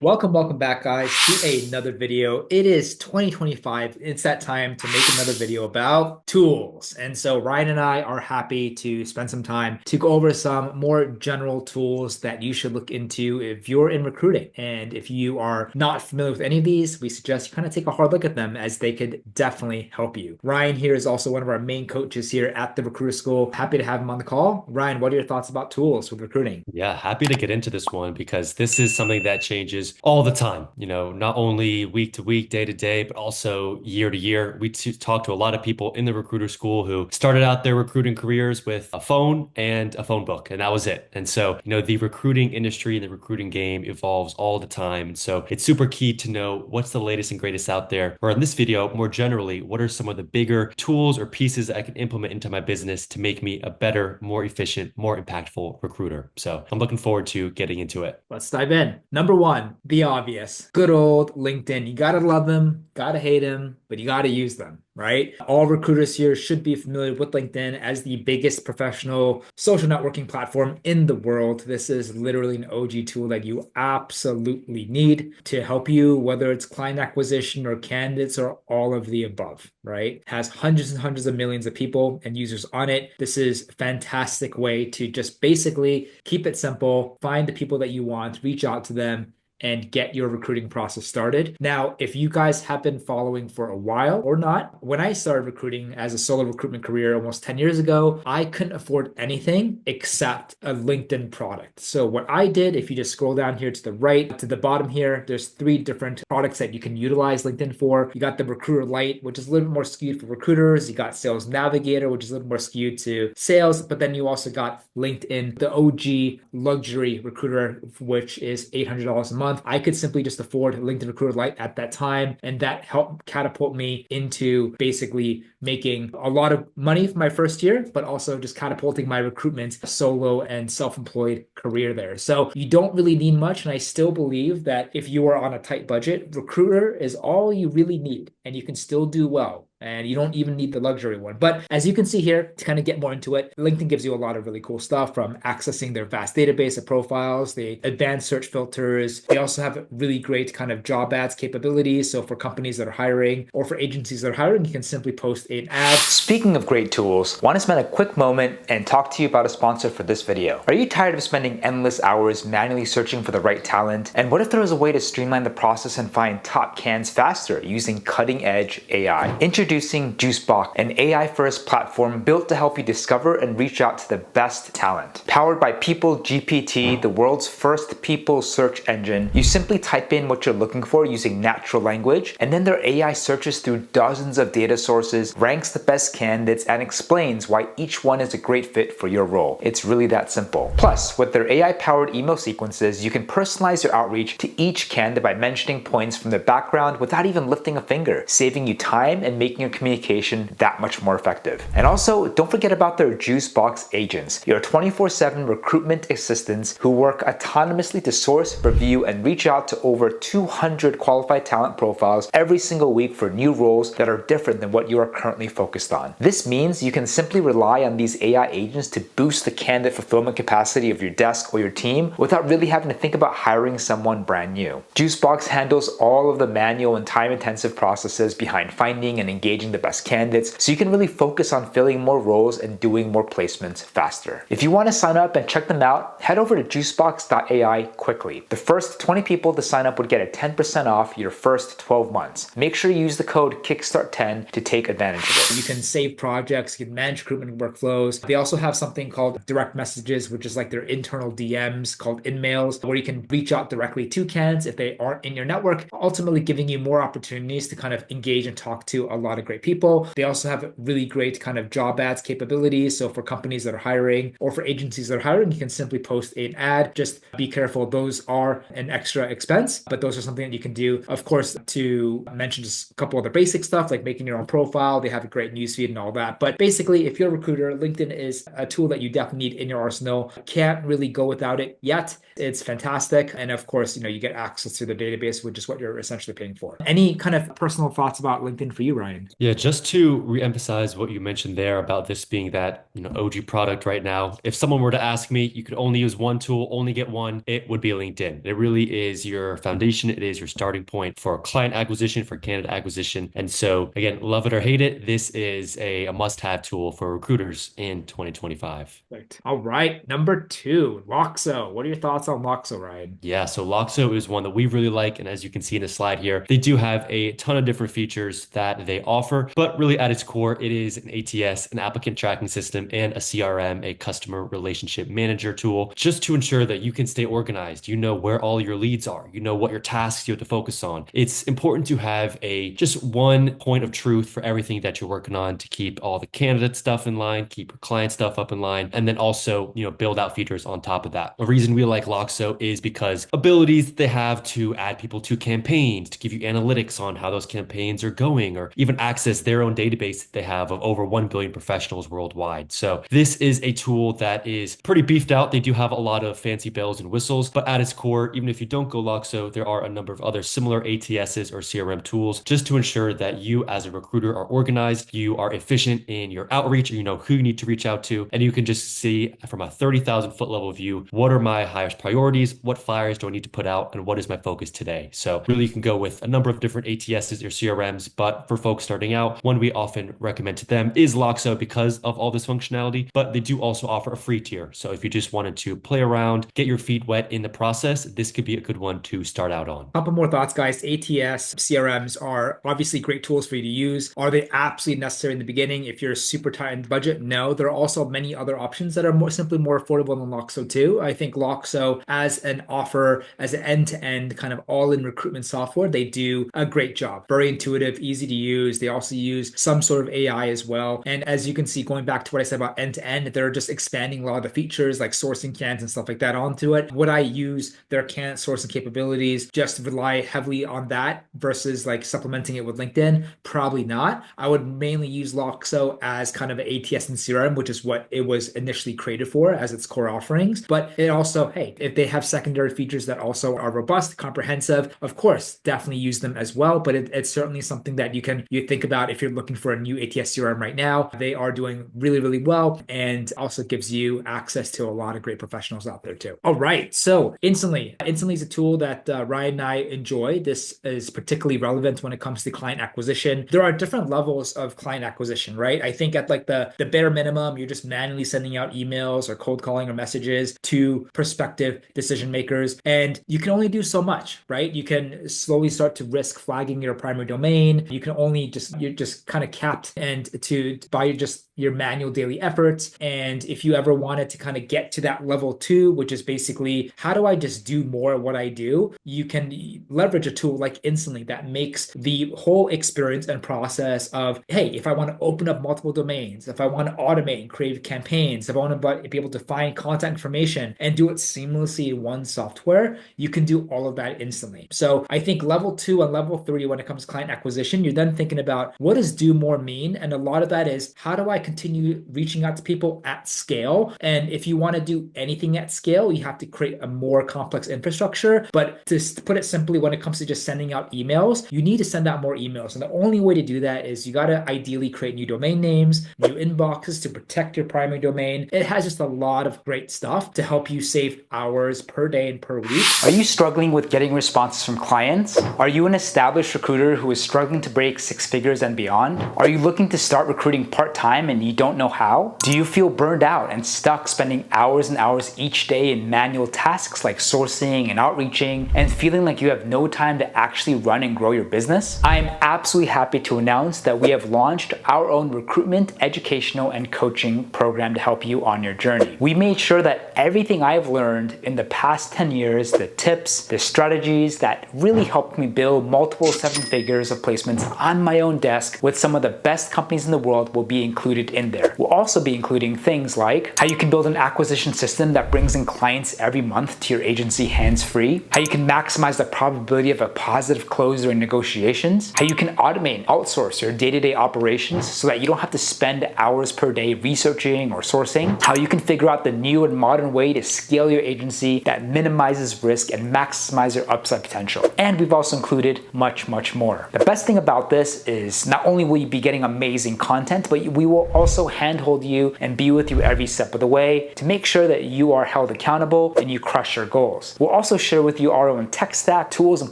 Welcome back, guys, to another video. It is 2025. It's that time to make another video about tools. And so Ryan and I are happy to spend some time to go over some more general tools that you should look into if you're in recruiting. And if you are not familiar with any of these, we suggest you kind of take a hard look at them as they could definitely help you. Ryan here is also one of our main coaches here at the Recruiter School. Happy to have him on the call. Ryan, what are your thoughts about tools with recruiting? Yeah, happy to get into this one because this is something that changes all the time. Not only week to week, day to day, but also year to year. Talk to a lot of people in the recruiter school who started out their recruiting careers with a phone and a phone book, and that was it. And so, the recruiting industry and the recruiting game evolves all the time. And so it's super key to know what's the latest and greatest out there. Or in this video, more generally, what are some of the bigger tools or pieces that I can implement into my business to make me a better, more efficient, more impactful recruiter? So I'm looking forward to getting into it. Let's dive in. Number one, the obvious. Good old LinkedIn. You gotta love them, gotta hate them, but you gotta use them, right? All recruiters here should be familiar with LinkedIn as the biggest professional social networking platform in the world. This is literally an OG tool that you absolutely need to help you, whether it's client acquisition or candidates or all of the above, right? It has hundreds and hundreds of millions of people and users on it. This is a fantastic way to just basically keep it simple, find the people that you want, reach out to them, and get your recruiting process started. Now, if you guys have been following for a while or not, when I started recruiting as a solo recruitment career almost 10 years ago, I couldn't afford anything except a LinkedIn product. So what I did, if you just scroll down here to the right, to the bottom here, there's three different products that you can utilize LinkedIn for. You got the Recruiter Lite, which is a little bit more skewed for recruiters. You got Sales Navigator, which is a little more skewed to sales, but then you also got LinkedIn, the OG luxury recruiter, which is $800 a month. I could simply just afford LinkedIn Recruiter Lite at that time, and that helped catapult me into basically making a lot of money for my first year, but also just catapulting my recruitment solo and self-employed career there. So you don't really need much, and I still believe that if you are on a tight budget, Recruiter is all you really need, and you can still do well. And you don't even need the luxury one. But as you can see here, to kind of get more into it, LinkedIn gives you a lot of really cool stuff, from accessing their vast database of profiles, the advanced search filters. They also have really great kind of job ads capabilities. So for companies that are hiring or for agencies that are hiring, you can simply post an ad. Speaking of great tools, I want to spend a quick moment and talk to you about a sponsor for this video. Are you tired of spending endless hours manually searching for the right talent? And what if there was a way to streamline the process and find top cans faster using cutting-edge AI? Introducing Juicebox, an AI-first platform built to help you discover and reach out to the best talent. Powered by People GPT, the world's first people search engine, you simply type in what you're looking for using natural language, and then their AI searches through dozens of data sources, ranks the best candidates, and explains why each one is a great fit for your role. It's really that simple. Plus, with their AI-powered email sequences, you can personalize your outreach to each candidate by mentioning points from their background without even lifting a finger, saving you time and making your communication that much more effective. And also, don't forget about their Juicebox agents, your 24/7 recruitment assistants who work autonomously to source, review, and reach out to over 200 qualified talent profiles every single week for new roles that are different than what you are currently focused on. This means you can simply rely on these AI agents to boost the candidate fulfillment capacity of your desk or your team without really having to think about hiring someone brand new. Juicebox handles all of the manual and time-intensive processes behind finding and engaging the best candidates, so you can really focus on filling more roles and doing more placements faster. If you want to sign up and check them out, head over to juicebox.ai quickly. The first 20 people to sign up would get a 10% off your first 12 months. Make sure you use the code Kickstart10 to take advantage of it. You can save projects, you can manage recruitment workflows. They also have something called direct messages, which is like their internal DMs called InMails, where you can reach out directly to candidates if they aren't in your network, ultimately giving you more opportunities to kind of engage and talk to a lot of great people. They also have really great kind of job ads capabilities. So for companies that are hiring or for agencies that are hiring, you can simply post an ad. Just be careful. Those are an extra expense, but those are something that you can do. Of course, to mention just a couple other basic stuff like making your own profile, they have a great newsfeed and all that. But basically, if you're a recruiter, LinkedIn is a tool that you definitely need in your arsenal. Can't really go without it yet. It's fantastic. And of course, you get access to the database, which is what you're essentially paying for. Any kind of personal thoughts about LinkedIn for you, Ryan? Yeah, just to reemphasize what you mentioned there about this being that, OG product right now. If someone were to ask me, you could only use one tool, only get one, it would be LinkedIn. It really is your foundation. It is your starting point for client acquisition, for candidate acquisition. And so again, love it or hate it, this is a must-have tool for recruiters in 2025. Right. All right. Number two, Loxo. What are your thoughts on Loxo, Ryan? Yeah, so Loxo is one that we really like. And as you can see in the slide here, they do have a ton of different features that they offer. But really at its core, it is an ATS, an applicant tracking system, and a CRM, a customer relationship manager tool, just to ensure that you can stay organized. You know where all your leads are. You know what your tasks you have to focus on. It's important to have a just one point of truth for everything that you're working on to keep all the candidate stuff in line, keep your client stuff up in line, and then also, build out features on top of that. The reason we like Loxo is because abilities they have to add people to campaigns, to give you analytics on how those campaigns are going, or even access their own database that they have of over 1 billion professionals worldwide. So this is a tool that is pretty beefed out. They do have a lot of fancy bells and whistles, but at its core, even if you don't go Loxo, there are a number of other similar ATSs or CRM tools just to ensure that you as a recruiter are organized, you are efficient in your outreach, you know who you need to reach out to, and you can just see from a 30,000 foot level view, what are my highest priorities, what fires do I need to put out, and what is my focus today? So really you can go with a number of different ATSs or CRMs, but for folks starting out, one we often recommend to them is Loxo because of all this functionality, but they do also offer a free tier. So if you just wanted to play around, get your feet wet in the process, this could be a good one to start out on. Couple more thoughts, guys. ATS, CRMs are obviously great tools for you to use. Are they absolutely necessary in the beginning if you're super tight in the budget? No, there are also many other options that are more affordable than Loxo too. I think Loxo as an offer, as an end-to-end kind of all-in recruitment software, they do a great job. Very intuitive, easy to use. They also use some sort of AI as well. And as you can see, going back to what I said about end-to-end, they're just expanding a lot of the features like sourcing cans and stuff like that onto it. Would I use their candidate sourcing capabilities, just rely heavily on that versus like supplementing it with LinkedIn? Probably not. I would mainly use Loxo as kind of an ATS and CRM, which is what it was initially created for as its core offerings. But it also, hey, if they have secondary features that also are robust, comprehensive, of course, definitely use them as well. But it's certainly something that you think about if you're looking for a new ATS CRM right now. They are doing really, really well, and also gives you access to a lot of great professionals out there too. All right, so Instantly is a tool that Ryan and I enjoy. This is particularly relevant when it comes to client acquisition. There are different levels of client acquisition, right? I think at like the bare minimum, you're just manually sending out emails or cold calling or messages to prospective decision makers, and you can only do so much, right? You can slowly start to risk flagging your primary domain. You can only you're just kind of capped and to by just your manual daily efforts. And if you ever wanted to kind of get to that level two, which is basically how do I just do more of what I do, you can leverage a tool like Instantly that makes the whole experience and process of, hey, if I want to open up multiple domains, if I want to automate and create campaigns, if I want to be able to find contact information and do it seamlessly in one software, you can do all of that instantly. So I think level 2 and level 3, when it comes to client acquisition, you're then thinking about what does do more mean? And a lot of that is how do I continue reaching out to people at scale? And if you want to do anything at scale, you have to create a more complex infrastructure. But to put it simply, when it comes to just sending out emails, you need to send out more emails. And the only way to do that is you got to ideally create new domain names, new inboxes to protect your primary domain. It has just a lot of great stuff to help you save hours per day and per week. Are you struggling with getting responses from clients? Are you an established recruiter who is struggling to break 6 figures and beyond? Are you looking to start recruiting part-time and you don't know how? Do you feel burned out and stuck spending hours and hours each day in manual tasks like sourcing and outreaching and feeling like you have no time to actually run and grow your business? I am absolutely happy to announce that we have launched our own recruitment, educational, and coaching program to help you on your journey. We made sure that everything I've learned in the past 10 years, the tips, the strategies that really helped me build multiple 7 figures of placements on my own desk with some of the best companies in the world will be included in there. We'll also be including things like how you can build an acquisition system that brings in clients every month to your agency hands-free, how you can maximize the probability of a positive close during negotiations, how you can automate and outsource your day-to-day operations so that you don't have to spend hours per day researching or sourcing, how you can figure out the new and modern way to scale your agency that minimizes risk and maximize your upside potential. And we've also included much, much more. The best thing about this is not only will you be getting amazing content, but we will also handhold you and be with you every step of the way to make sure that you are held accountable and you crush your goals. We'll also share with you our own tech stack, tools, and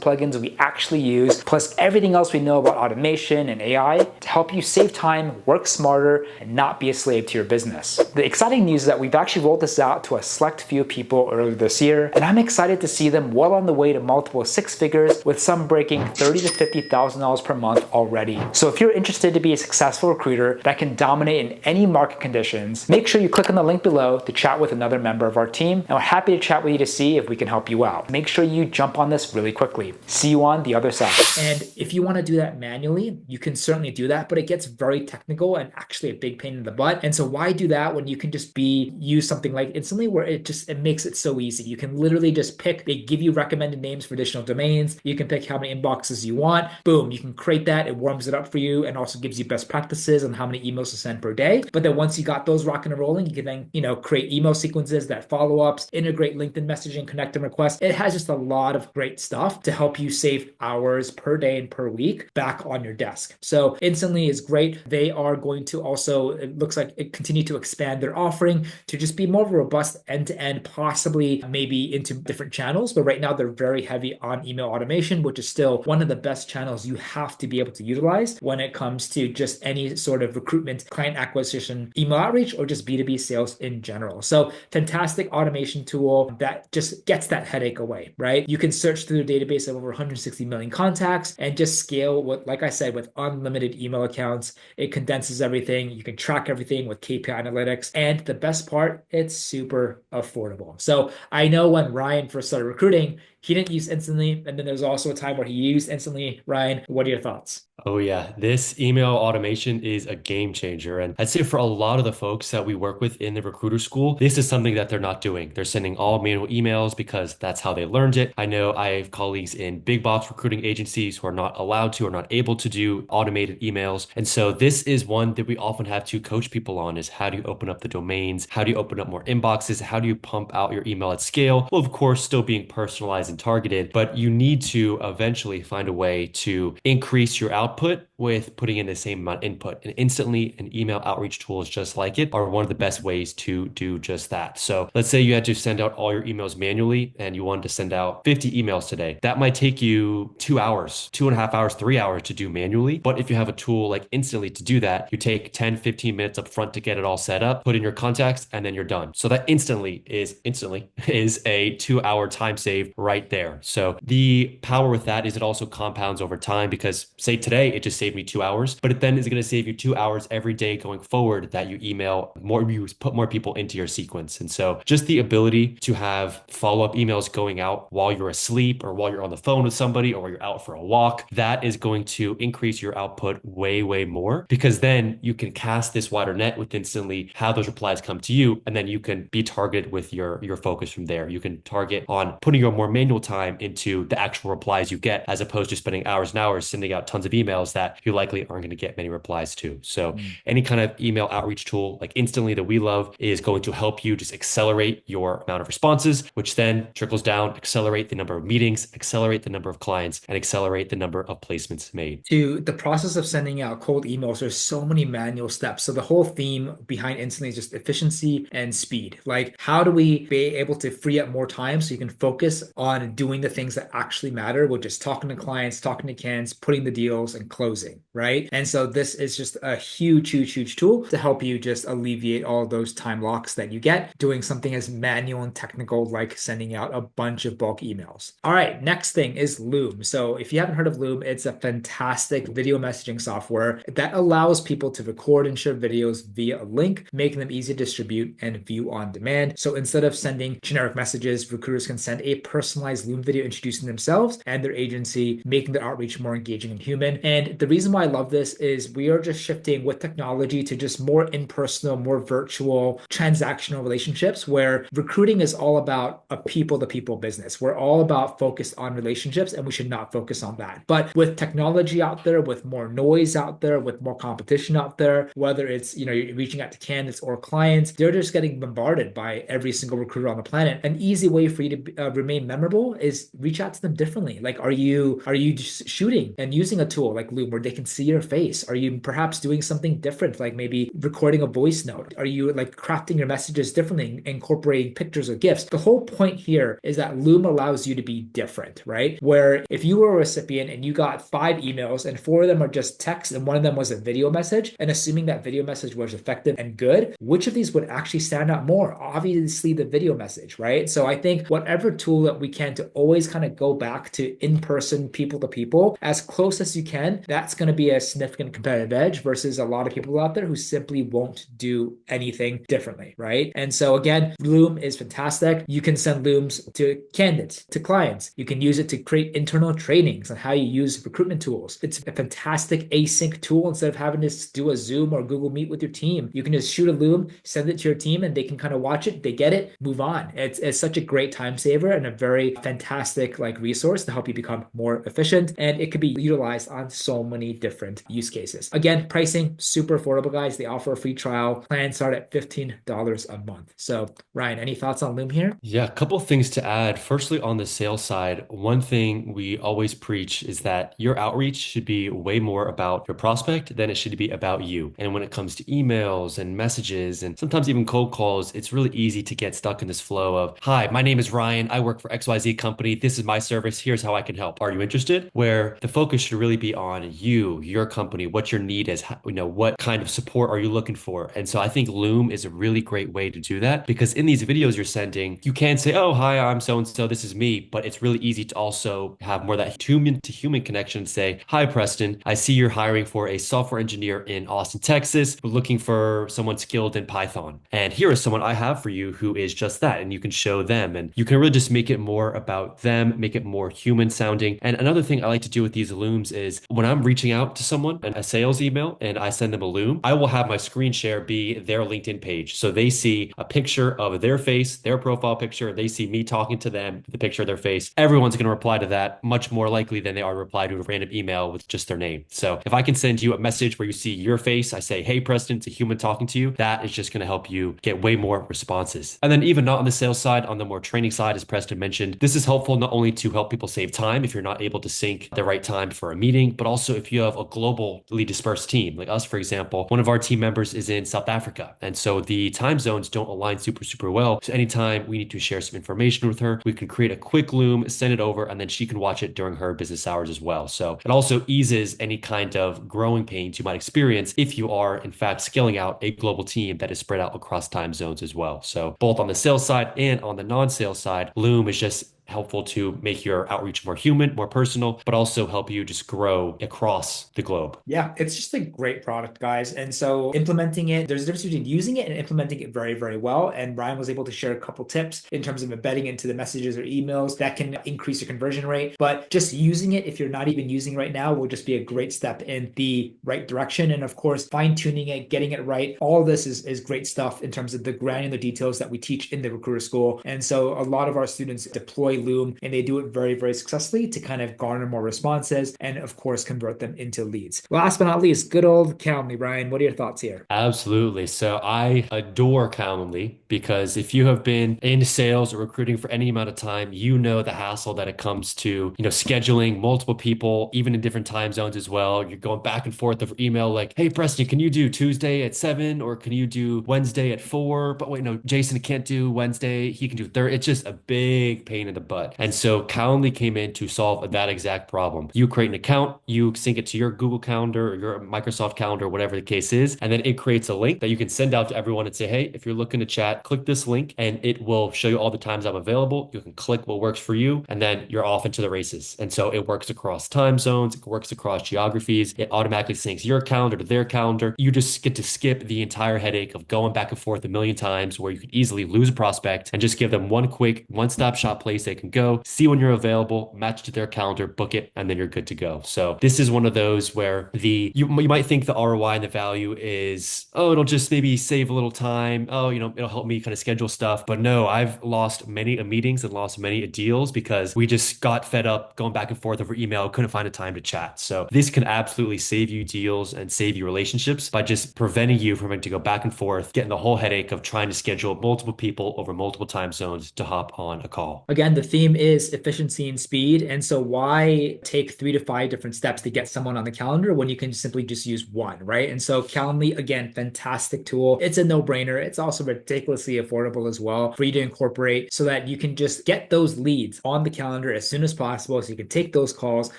plugins we actually use, plus everything else we know about automation and AI to help you save time, work smarter, and not be a slave to your business. The exciting news is that we've actually rolled this out to a select few people earlier this year, and I'm excited to see them well on the way to multiple six figures, with some breaking $30,000 to $50,000 per month already. So if you're interested to be a successful recruiter that can dominate in any market conditions, make sure you click on the link below to chat with another member of our team, and we're happy to chat with you to see if we can help you out. Make sure you jump on this really quickly. See you on the other side. And if you want to do that manually, you can certainly do that, but it gets very technical and actually a big pain in the butt. And so why do that when you can just use something like Instantly, where it makes it so easy. You can literally just pick, they give you recommended names for additional domains. You can pick how many inboxes you want. Boom, you can create that. It warms it up for you and also gives you best practices on how many emails to send per day. But then once you got those rocking and rolling, you can then, create email sequences, that follow-ups, integrate LinkedIn messaging, connect and request. It has just a lot of great stuff to help you save hours per day and per week back on your desk. So Instantly is great. They are going to also, it looks like it continue to expand their offering to just be more robust end-to-end, possibly maybe into different channels. But right now they're very heavy on email automation, which is still one of the best channels you have to be able to utilize when it comes to just any sort of recruitment, client acquisition, email outreach, or just B2B sales in general. So fantastic automation tool that just gets that headache away, right? You can search through a database of over 160 million contacts and just scale with, like I said, with unlimited email accounts. It condenses everything. You can track everything with KPI analytics. And the best part, it's super affordable. So I know when Ryan first started recruiting, he didn't use Instantly. And then there's also a time where he used Instantly. Ryan, what are your thoughts? Oh yeah, this email automation is a game changer. And I'd say for a lot of the folks that we work with in the recruiter school, this is something that they're not doing. They're sending all manual emails because that's how they learned it. I know I have colleagues in big box recruiting agencies who are not allowed to or not able to do automated emails. And so this is one that we often have to coach people on, is how do you open up the domains? How do you open up more inboxes? How do you pump out your email at scale? Well, of course, still being personalized and targeted, but you need to eventually find a way to increase your output with putting in the same amount of input. And Instantly, and email outreach tools just like it are one of the best ways to do just that. So let's say you had to send out all your emails manually and you wanted to send out 50 emails today. That might take you 2 hours, 2.5 hours, 3 hours to do manually. But if you have a tool like Instantly to do that, you take 10, 15 minutes up front to get it all set up, put in your contacts, and then you're done. So that instantly is a 2-hour time save right there. So the power with that is it also compounds over time, because say today it just saved me 2 hours, but it then is going to save you 2 hours every day going forward that you email more, you put more people into your sequence. And so just the ability to have follow-up emails going out while you're asleep or while you're on the phone with somebody or you're out for a walk, that is going to increase your output way, way more, because then you can cast this wider net with Instantly how those replies come to you. And then you can be targeted with your focus from there. You can target on putting your more manual time into the actual replies you get, as opposed to spending hours and hours sending out tons of emails that you likely aren't going to get many replies to. So any kind of email outreach tool like Instantly that we love is going to help you just accelerate your amount of responses, which then trickles down, accelerate the number of meetings, accelerate the number of clients, and accelerate the number of placements made. To the process of sending out cold emails, there's so many manual steps. So the whole theme behind Instantly is just efficiency and speed. Like, how do we be able to free up more time so you can focus on doing the things that actually matter, which is talking to clients, talking to candidates, putting the deals, and closing, right? And so this is just a huge, huge, huge tool to help you just alleviate all those time locks that you get doing something as manual and technical like sending out a bunch of bulk emails. All right, next thing is Loom. So if you haven't heard of Loom, it's a fantastic video messaging software that allows people to record and share videos via a link, making them easy to distribute and view on demand. So instead of sending generic messages, recruiters can send a personalized Loom video introducing themselves and their agency, making the outreach more engaging and human. And the reason why I love this is we are just shifting with technology to just more impersonal, more virtual, transactional relationships, where recruiting is all about a people-to-people business. We're all about focused on relationships, and we should not focus on that. But with technology out there, with more noise out there, with more competition out there, whether it's, you're reaching out to candidates or clients, they're just getting bombarded by every single recruiter on the planet. An easy way for you to remain memorable people is reach out to them differently. Like, are you just shooting and using a tool like Loom where they can see your face? Are you perhaps doing something different, like maybe recording a voice note? Are you like crafting your messages differently, incorporating pictures or GIFs? The whole point here is that Loom allows you to be different, right? Where if you were a recipient and you got 5 emails and 4 of them are just text and 1 of them was a video message, and assuming that video message was effective and good, which of these would actually stand out more? Obviously the video message, right? So I think whatever tool that we can to always kind of go back to in-person, people to people, as close as you can, that's going to be a significant competitive edge versus a lot of people out there who simply won't do anything differently, right? And so again, Loom is fantastic. You can send Looms to candidates, to clients. You can use it to create internal trainings on how you use recruitment tools. It's a fantastic async tool. Instead of having to do a Zoom or Google Meet with your team, you can just shoot a Loom, send it to your team, and they can kind of watch it, they get it, move on. It's such a great time saver and a very fantastic like resource to help you become more efficient. And it could be utilized on so many different use cases. Again, pricing, super affordable, guys. They offer a free trial. Plans start at $15 a month. So Ryan, any thoughts on Loom here? Yeah, a couple of things to add. Firstly, on the sales side, one thing we always preach is that your outreach should be way more about your prospect than it should be about you. And when it comes to emails and messages and sometimes even cold calls, it's really easy to get stuck in this flow of, hi, my name is Ryan. I work for XYZ company. This is my service. Here's how I can help. Are you interested? Where the focus should really be on you, your company, what your need is, what kind of support are you looking for? And so I think Loom is a really great way to do that, because in these videos you're sending, you can say, oh, hi, I'm so-and-so, this is me, but it's really easy to also have more that human to human connection. Say, hi, Preston, I see you're hiring for a software engineer in Austin, Texas. We're looking for someone skilled in Python. And here is someone I have for you who is just that. And you can show them, and you can really just make it more about them, make it more human sounding. And another thing I like to do with these Looms is when I'm reaching out to someone in a sales email and I send them a Loom, I will have my screen share be their LinkedIn page. So they see a picture of their face, their profile picture, they see me talking to them, the picture of their face. Everyone's going to reply to that much more likely than they are to reply to a random email with just their name. So if I can send you a message where you see your face, I say, hey, Preston, it's a human talking to you, that is just going to help you get way more responses. And then even not on the sales side, on the more training side, as Preston mentioned, this is helpful not only to help people save time if you're not able to sync the right time for a meeting, but also if you have a globally dispersed team, like us, for example. One of our team members is in South Africa. And so the time zones don't align super well. So anytime we need to share some information with her, we can create a quick Loom, send it over, and then she can watch it during her business hours as well. So it also eases any kind of growing pains you might experience if you are, in fact, scaling out a global team that is spread out across time zones as well. So both on the sales side and on the non-sales side, Loom is just helpful to make your outreach more human, more personal, but also help you just grow across the globe. Yeah, it's just a great product, guys. And so implementing it, there's a difference between using it and implementing it very, very well. And Ryan was able to share a couple tips in terms of embedding into the messages or emails that can increase your conversion rate. But just using it, if you're not even using it right now, will just be a great step in the right direction. And of course, fine tuning it, getting it right. All of this is great stuff in terms of the granular details that we teach in the recruiter school. And so a lot of our students deploy Loom, and they do it very, very successfully to kind of garner more responses and of course convert them into leads. Last but not least, good old Calendly. Ryan, what are your thoughts here? Absolutely. So I adore Calendly because if you have been in sales or recruiting for any amount of time, you know the hassle that it comes to, scheduling multiple people, even in different time zones as well. You're going back and forth over email like, hey, Preston, can you do Tuesday at 7 or can you do Wednesday at 4? But wait, no, Jason can't do Wednesday. He can do Thursday. It's just a big pain in the butt. And so Calendly came in to solve that exact problem. You create an account, you sync it to your Google Calendar or your Microsoft Calendar, whatever the case is, and then it creates a link that you can send out to everyone and say, hey, if you're looking to chat, click this link and it will show you all the times I'm available. You can click what works for you and then you're off into the races. And so it works across time zones, it works across geographies, it automatically syncs your calendar to their calendar. You just get to skip the entire headache of going back and forth a million times where you could easily lose a prospect and just give them one quick one-stop shop place they can go, see when you're available, match to their calendar, book it, and then you're good to go. So this is one of those where you might think the ROI and the value is, oh, it'll just maybe save a little time. Oh, it'll help me kind of schedule stuff. But no, I've lost many meetings and lost many deals because we just got fed up going back and forth over email, couldn't find a time to chat. So this can absolutely save you deals and save you relationships by just preventing you from having to go back and forth, getting the whole headache of trying to schedule multiple people over multiple time zones to hop on a call. Again, the theme is efficiency and speed. And so why take 3 to 5 different steps to get someone on the calendar when you can simply just use one, right? And so Calendly, again, fantastic tool. It's a no-brainer. It's also ridiculously affordable as well for you to incorporate so that you can just get those leads on the calendar as soon as possible so you can take those calls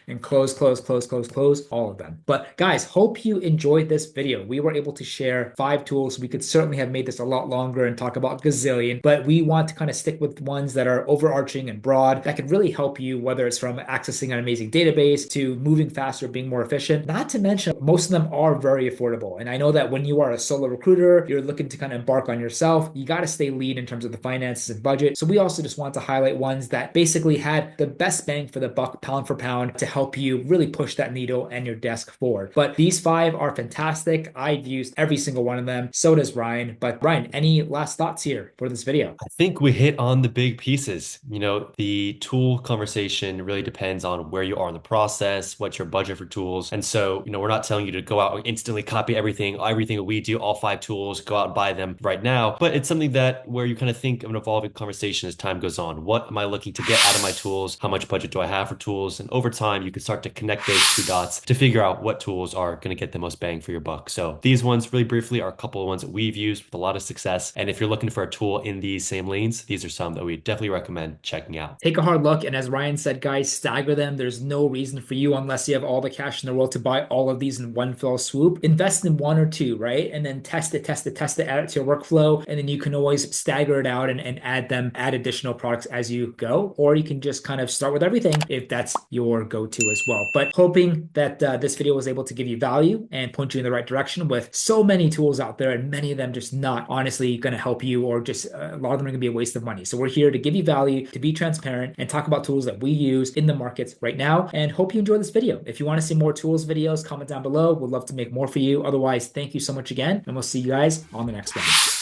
and close all of them. But guys, hope you enjoyed this video. We were able to share 5 tools. We could certainly have made this a lot longer and talk about gazillion, but we want to kind of stick with ones that are overarching and broad that could really help you, whether it's from accessing an amazing database to moving faster, being more efficient. Not to mention, most of them are very affordable. And I know that when you are a solo recruiter, you're looking to kind of embark on yourself, you got to stay lean in terms of the finances and budget. So we also just want to highlight ones that basically had the best bang for the buck, pound for pound, to help you really push that needle and your desk forward. But these 5 are fantastic. I've used every single one of them. So does Ryan. But Ryan, any last thoughts here for this video? I think we hit on the big pieces. The tool conversation really depends on where you are in the process, what's your budget for tools. And so, we're not telling you to go out and instantly copy everything we do, all 5 tools, go out and buy them right now. But it's something that where you kind of think of an evolving conversation as time goes on. What am I looking to get out of my tools? How much budget do I have for tools? And over time, you can start to connect those 2 dots to figure out what tools are going to get the most bang for your buck. So these ones really briefly are a couple of ones that we've used with a lot of success. And if you're looking for a tool in these same lanes, these are some that we definitely recommend checking out. Take a hard look. And as Ryan said, guys, stagger them. There's no reason for you, unless you have all the cash in the world, to buy all of these in one fell swoop. Invest in 1 or 2, right? And then test it, add it to your workflow. And then you can always stagger it out and add additional products as you go. Or you can just kind of start with everything if that's your go-to as well. But hoping that this video was able to give you value and point you in the right direction, with so many tools out there and many of them just not honestly going to help you, or just a lot of them are going to be a waste of money. So we're here to give you value, to be transparent, and talk about tools that we use in the markets right now. And hope you enjoy this video. If you want to see more tools videos, comment down below. We'd love to make more for you. Otherwise, thank you so much again, and we'll see you guys on the next one.